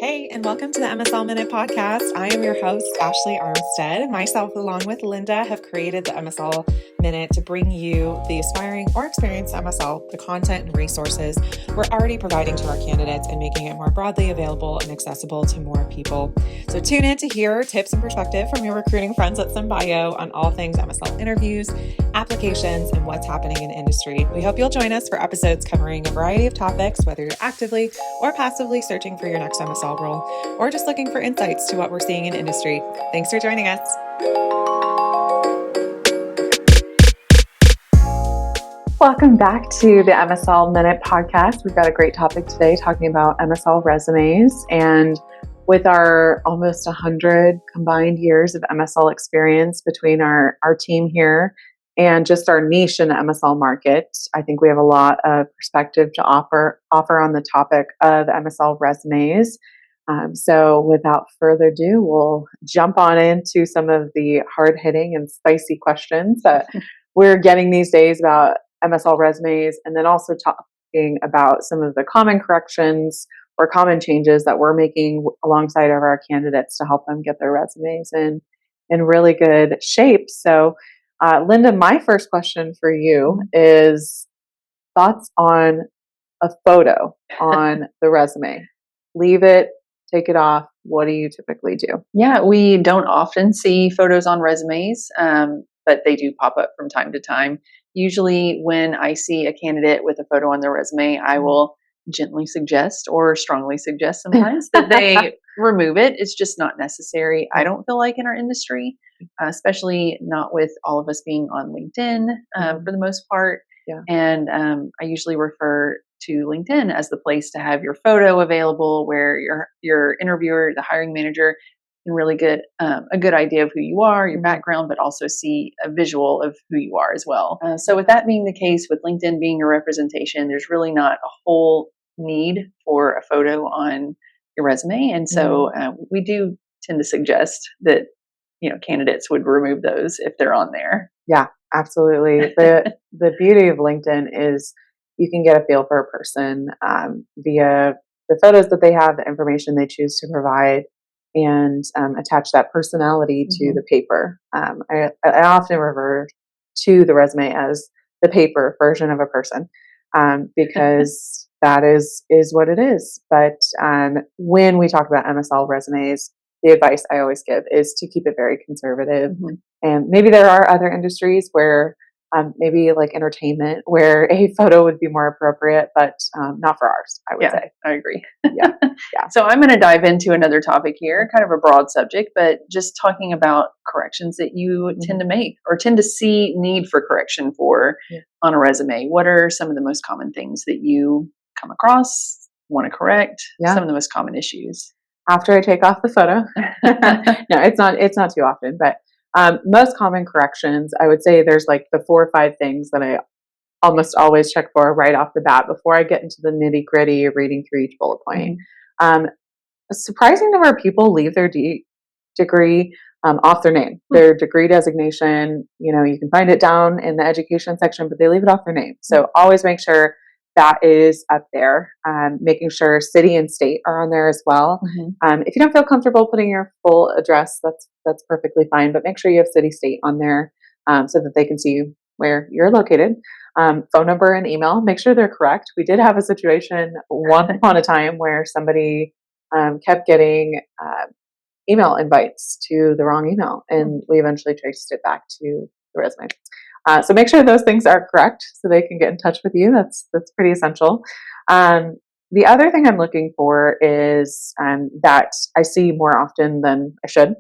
Hey, and welcome to the MSL Minute Podcast. I am your host, Ashley Armstead. Myself, along with Linda, have created the MSL Minute to bring you the aspiring or experienced MSL, the content and resources we're already providing to our candidates and making it more broadly available and accessible to more people. So tune in to hear tips and perspective from your recruiting friends at SEMbio on all things MSL interviews, applications, and what's happening in the industry. We hope you'll join us for episodes covering a variety of topics, whether you're actively or passively searching for your next MSL role, or just looking for insights to what we're seeing in industry. Thanks for joining us. Welcome back to the MSL Minute Podcast. We've got a great topic today talking about MSL resumes. And with our almost 100 combined years of MSL experience between our team here and just our niche in the MSL market, I think we have a lot of perspective to offer on the topic of MSL resumes. So without further ado, we'll jump on into some of the hard-hitting and spicy questions that we're getting these days about MSL resumes, and then also talking about some of the common corrections or common changes that we're making alongside of our candidates to help them get their resumes in really good shape. So, Linda, my first question for you is thoughts on a photo on the resume. Leave it, take it off. What do you typically do? Yeah, we don't often see photos on resumes, but they do pop up from time to time. Usually when I see a candidate with a photo on their resume, I will gently suggest or strongly suggest sometimes that they remove it. It's just not necessary. I don't feel like in our industry, especially not with all of us being on LinkedIn for the most part. Yeah. And I usually refer to LinkedIn as the place to have your photo available, where your interviewer, the hiring manager, can really get a good idea of who you are, your background, but also see a visual of who you are as well. So with that being the case, with LinkedIn being your representation, there's really not a whole need for a photo on your resume. And so we do tend to suggest that, candidates would remove those if they're on there. Yeah, absolutely. The beauty of LinkedIn is you can get a feel for a person via the photos that they have, the information they choose to provide, and attach that personality to the paper. I often refer to the resume as the paper version of a person because that is what it is. But when we talk about MSL resumes, the advice I always give is to keep it very conservative. And maybe there are other industries where maybe like entertainment, where a photo would be more appropriate, but not for ours, I would say. I agree. Yeah. So I'm going to dive into another topic here, kind of a broad subject, but just talking about corrections that you tend to make or tend to see need for correction for on a resume. What are some of the most common things that you come across, want to correct, some of the most common issues? After I take off the photo. No, it's not too often, but most common corrections, I would say there's like the 4 or 5 things that I almost always check for right off the bat before I get into the nitty gritty of reading through each bullet point. A surprising number of people leave their degree off their name, their degree designation. You can find it down in the education section, but they leave it off their name. So always make sure that is up there. Making sure city and state are on there as well. If you don't feel comfortable putting your full address, that's perfectly fine, but make sure you have city, state on there so that they can see where you're located. Phone number and email, make sure they're correct. We did have a situation once upon a time where somebody kept getting email invites to the wrong email, and we eventually traced it back to the resume. So make sure those things are correct so they can get in touch with you. That's pretty essential. The other thing I'm looking for is that I see more often than I should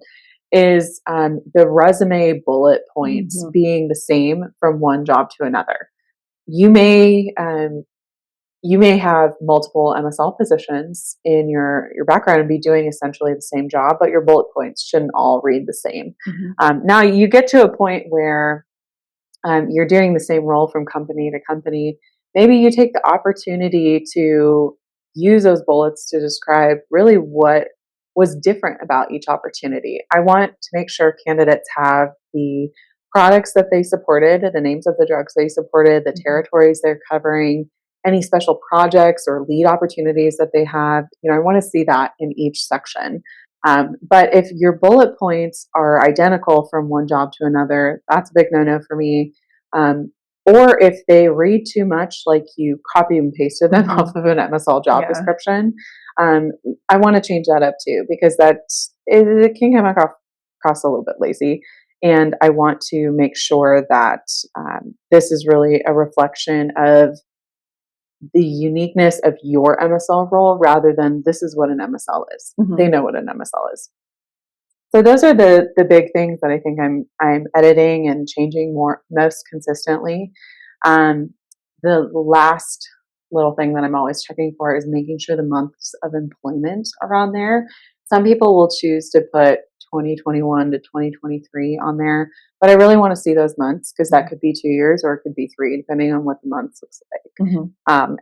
is the resume bullet points being the same from one job to another. You may have multiple MSL positions in your background and be doing essentially the same job, but your bullet points shouldn't all read the same. Now you get to a point where you're doing the same role from company to company. Maybe you take the opportunity to use those bullets to describe really what was different about each opportunity. I want to make sure candidates have the products that they supported, the names of the drugs they supported, the territories they're covering, any special projects or lead opportunities that they have. I want to see that in each section. But if your bullet points are identical from one job to another, that's a big no-no for me. Or if they read too much, like you copy and pasted them off of an MSL job description, I want to change that up too, because it can come across a little bit lazy. And I want to make sure that this is really a reflection of the uniqueness of your MSL role rather than this is what an MSL is. They know what an MSL is. So those are the big things that I think I'm editing and changing most consistently. The last little thing that I'm always checking for is making sure the months of employment are on there. Some people will choose to put 2021 to 2023 on there, but I really want to see those months because that could be 2 years or it could be 3, depending on what the months looks like.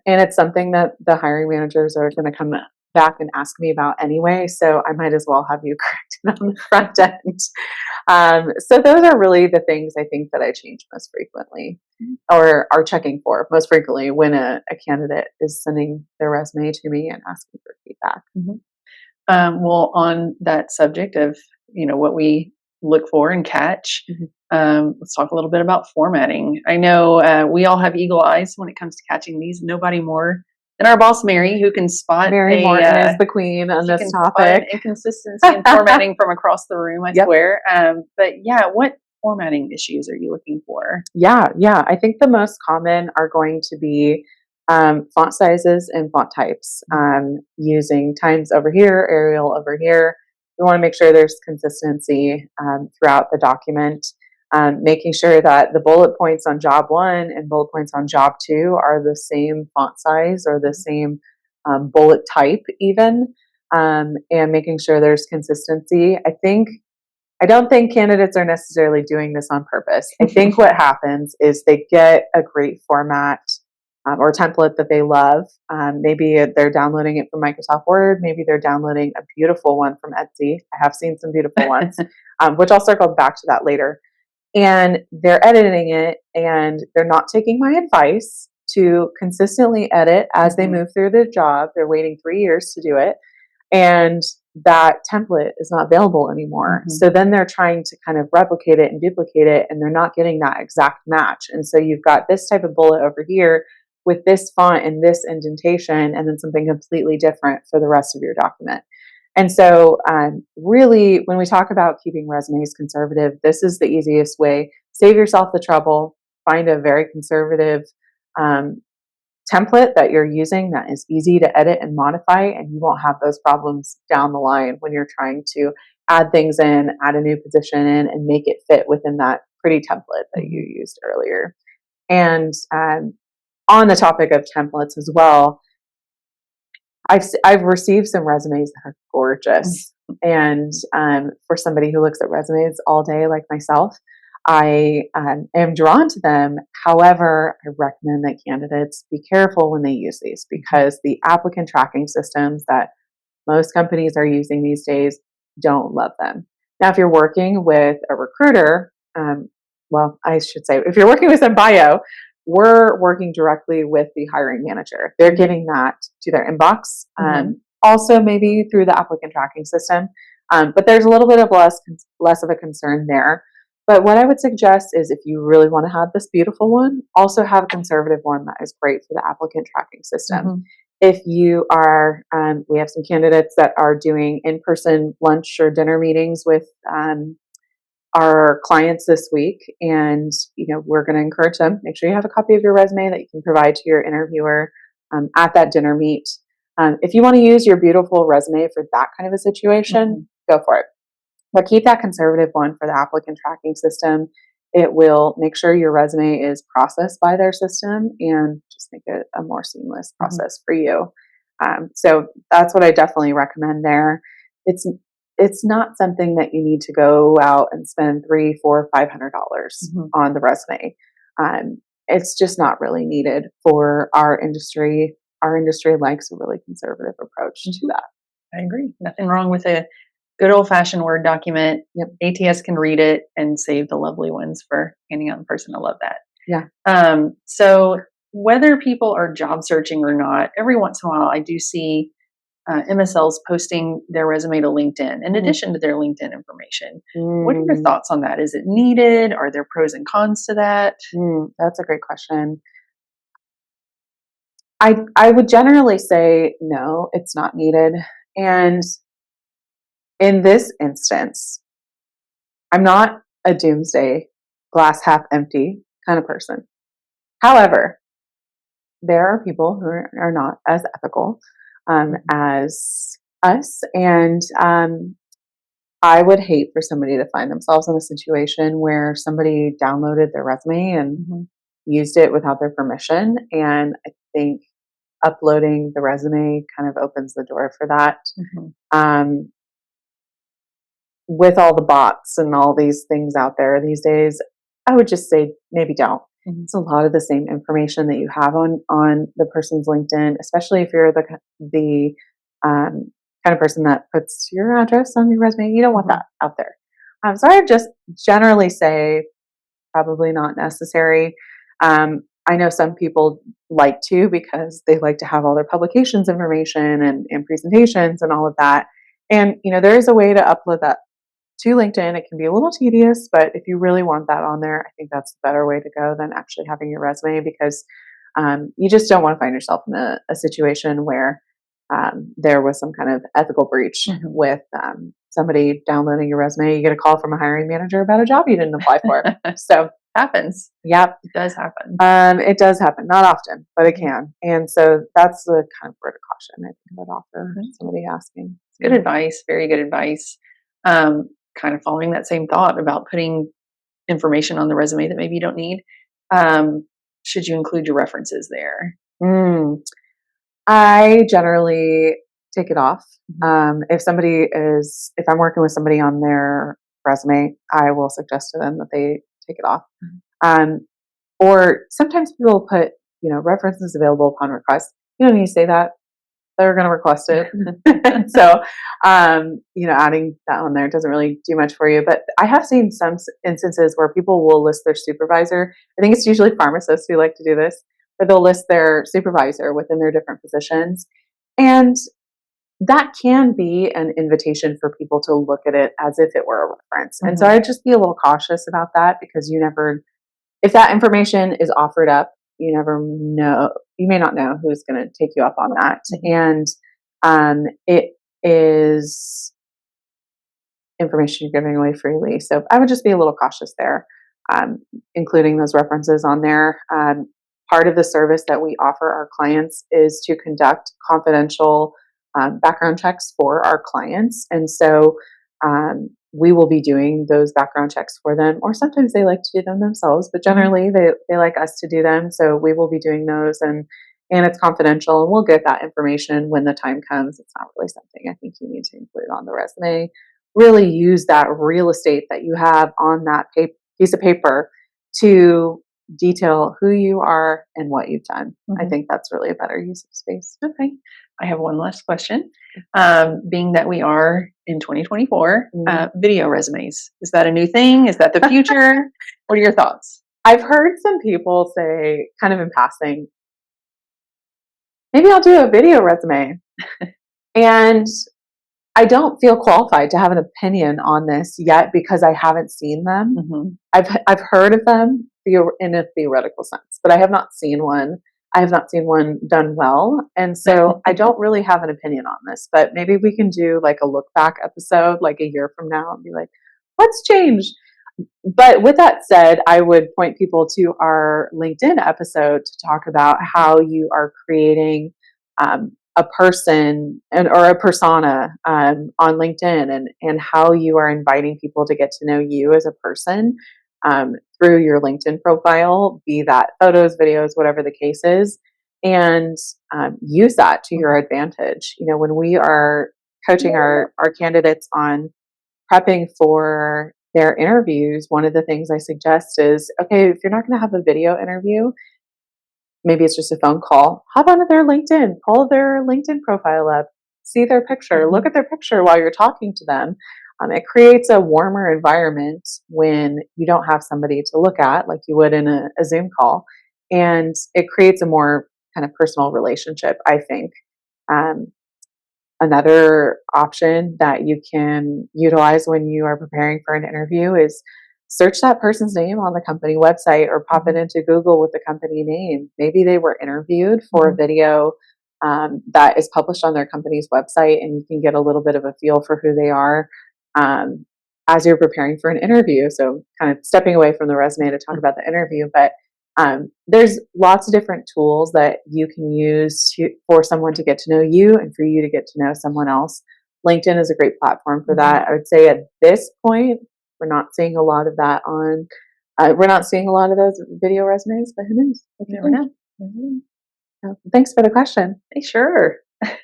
And it's something that the hiring managers are going to come back and ask me about anyway, so I might as well have you correct it on the front end. So those are really the things I think that I change most frequently or are checking for most frequently when a candidate is sending their resume to me and asking for feedback. Well, on that subject of what we look for and catch, let's talk a little bit about formatting. I know we all have eagle eyes when it comes to catching these. Nobody more than our boss Mary, who can spot Mary Morton is the queen on this topic. Inconsistency in formatting from across the room, I swear. But yeah, what formatting issues are you looking for? Yeah. I think the most common are going to be font sizes and font types, using Times over here, Arial over here. We want to make sure there's consistency throughout the document, making sure that the bullet points on job 1 and bullet points on job 2 are the same font size or the same bullet type even, and making sure there's consistency. I don't think candidates are necessarily doing this on purpose. I think what happens is they get a great format or template that they love. Maybe they're downloading it from Microsoft Word. Maybe they're downloading a beautiful one from Etsy. I have seen some beautiful ones, which I'll circle back to that later. And they're editing it and they're not taking my advice to consistently edit as they move through the job. They're waiting 3 years to do it. And that template is not available anymore. So then they're trying to kind of replicate it and duplicate it, and they're not getting that exact match. And so you've got this type of bullet over here with this font and this indentation, and then something completely different for the rest of your document. And so really, when we talk about keeping resumes conservative, this is the easiest way. Save yourself the trouble. Find a very conservative template that you're using that is easy to edit and modify, and you won't have those problems down the line when you're trying to add things in, add a new position in, and make it fit within that pretty template that you used earlier. And on the topic of templates as well, I've received some resumes that are gorgeous, and for somebody who looks at resumes all day like myself, I am drawn to them. However, I recommend that candidates be careful when they use these because the applicant tracking systems that most companies are using these days don't love them. Now, if you're working with a recruiter, well, I should say, if you're working with SEMbio, we're working directly with the hiring manager. They're getting that to their inbox, also maybe through the applicant tracking system, but there's a little bit of less of a concern there. But what I would suggest is if you really want to have this beautiful one, also have a conservative one that is great for the applicant tracking system. If you are, we have some candidates that are doing in-person lunch or dinner meetings with our clients this week, and we're going to encourage them. Make sure you have a copy of your resume that you can provide to your interviewer at that dinner meet. If you want to use your beautiful resume for that kind of a situation, go for it. But keep that conservative one for the applicant tracking system. It will make sure your resume is processed by their system and just make it a more seamless process for you. So that's what I definitely recommend there. It's not something that you need to go out and spend $300, $400, $500 on the resume. It's just not really needed for our industry. Our industry likes a really conservative approach to that. I agree. Nothing wrong with a good old-fashioned Word document. ATS can read it and save the lovely ones for handing out in person. I love that. Yeah. So whether people are job searching or not, every once in a while I do see MSLs posting their resume to LinkedIn in Mhm. addition to their LinkedIn information. What are your Mm, thoughts on that? Is it needed? Are there pros and cons to that? that's a great question. I would generally say no, it's not needed. And in this instance, I'm not a doomsday, glass half empty kind of person. However, there are people who are not as ethical Mhm. as us. And I would hate for somebody to find themselves in a situation where somebody downloaded their resume and Mhm. used it without their permission. And I think uploading the resume kind of opens the door for that. Mhm. Um, with all the bots and all these things out there these days, I would just say maybe don't. Mhm. It's a lot of the same information that you have on the person's LinkedIn, especially if you're the kind of person that puts your address on your resume. You don't want Mhm. that out there. So I would just generally say probably not necessary. I know some people like to because they like to have all their publications information and presentations and all of that. And there is a way to upload that to LinkedIn. It can be a little tedious, but if you really want that on there, I think that's the better way to go than actually having your resume because you just don't want to find yourself in a situation where there was some kind of ethical breach Mhm. with somebody downloading your resume. You get a call from a hiring manager about a job you didn't apply for. So, Happens. yep, It does happen. it does happen. Not often, but it Mhm. can. And so that's the kind of word of caution I think I would offer Mhm. somebody asking. Good advice. Very good advice. Kind of following that same thought about putting information on the resume that maybe you don't need. Um, should you include your references there? Mm. I generally take it off. Mhm. If I'm working with somebody on their resume, I will suggest to them that they take it off. Mhm. Um, or sometimes people put, references available upon request. You don't need to say that. They're going to request it. So, adding that on there doesn't really do much for you. But I have seen some instances where people will list their supervisor. I think it's usually pharmacists who like to do this, but they'll list their supervisor within their different positions. And that can be an invitation for people to look at it as if it were a reference. And so Mhm. I'd just be a little cautious about that because you never, if that information is offered up, you never know, you may not know who's going to take you up on that. Mhm. And it is information you're giving away freely. So I would just be a little cautious there, um, including those references on there. Part of the service that we offer our clients is to conduct confidential background checks for our clients. And so we will be doing those background checks for them, or sometimes they like to do them themselves, but Mhm. generally they like us to do them. So we will be doing those and it's confidential and we'll get that information when the time comes. It's not really something I think you need to include on the resume. Really use that real estate that you have on that piece of paper to detail who you are and what you've done. I Mhm. think that's really a better use of space. Okay. I have one last question. Being that we are in 2024, Mm. video resumes. Is that a new thing? Is that the future? What are your thoughts? I've heard some people say, kind of in passing, maybe I'll do a video resume. And I don't feel qualified to have an opinion on this yet because I haven't seen them. Mhm. I've heard of them in a theoretical sense, but I have not seen one. I have not seen one done well, and so I don't really have an opinion on this. But maybe we can do like a look back episode, like a year from now, and be like, "What's changed?" But with that said, I would point people to our LinkedIn episode to talk about how you are creating a person or a persona on LinkedIn and how you are inviting people to get to know you as a person through your LinkedIn profile, be that photos, videos, whatever the case is, and use that to your advantage. When we are coaching our candidates on prepping for their interviews, one of the things I suggest is, okay, if you're not going to have a video interview, maybe it's just a phone call, hop onto their LinkedIn, pull their LinkedIn profile up, see their picture, look Mhm. at their picture while you're talking to them. It creates a warmer environment when you don't have somebody to look at like you would in a Zoom call. and it creates a more kind of personal relationship, I think. Um, Another option that you can utilize when you are preparing for an interview is search that person's name on the company website or pop it into Google with the company name. Maybe they were interviewed for a video that is published on their company's website, and you can get a little bit of a feel for who they are um, as you're preparing for an interview. So, kind of stepping away from the resume to talk about the interview, but there's lots of different tools that you can use for someone to get to know you and for you to get to know someone else. LinkedIn is a great platform for that. I would say at this point, we're not seeing a lot of that on. We're not seeing a lot of those video resumes, but who knows? You never know. Thanks for the question. Hey, sure.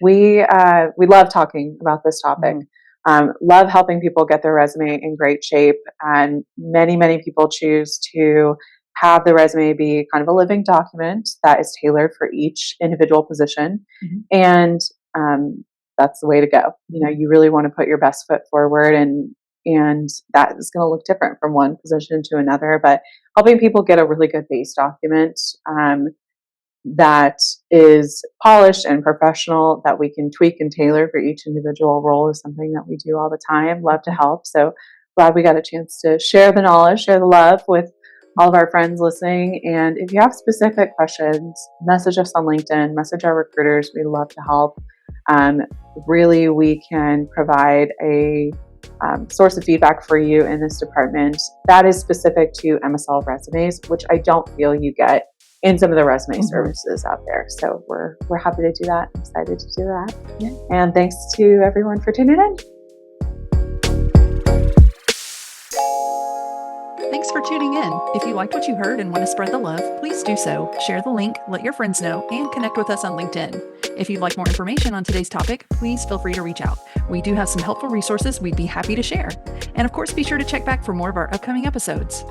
We love talking about this topic. Love helping people get their resume in great shape, and many people choose to have the resume be kind of a living document that is tailored for each individual position, and that's the way to go. You really want to put your best foot forward, and that is going to look different from one position to another. But helping people get a really good base document that is polished and professional, that we can tweak and tailor for each individual role, is something that we do all the time. Love to help. So glad we got a chance to share the knowledge, share the love with all of our friends listening. And if you have specific questions, message us on LinkedIn, message our recruiters. We love to help. Really, we can provide a source of feedback for you in this department that is specific to MSL resumes, which I don't feel you get in some of the resume services out there. So we're happy to do that. Excited to do that. Yeah. And thanks to everyone for tuning in. Thanks for tuning in. If you liked what you heard and want to spread the love, please do so. Share the link, let your friends know, and connect with us on LinkedIn. If you'd like more information on today's topic, please feel free to reach out. We do have some helpful resources we'd be happy to share. And of course, be sure to check back for more of our upcoming episodes.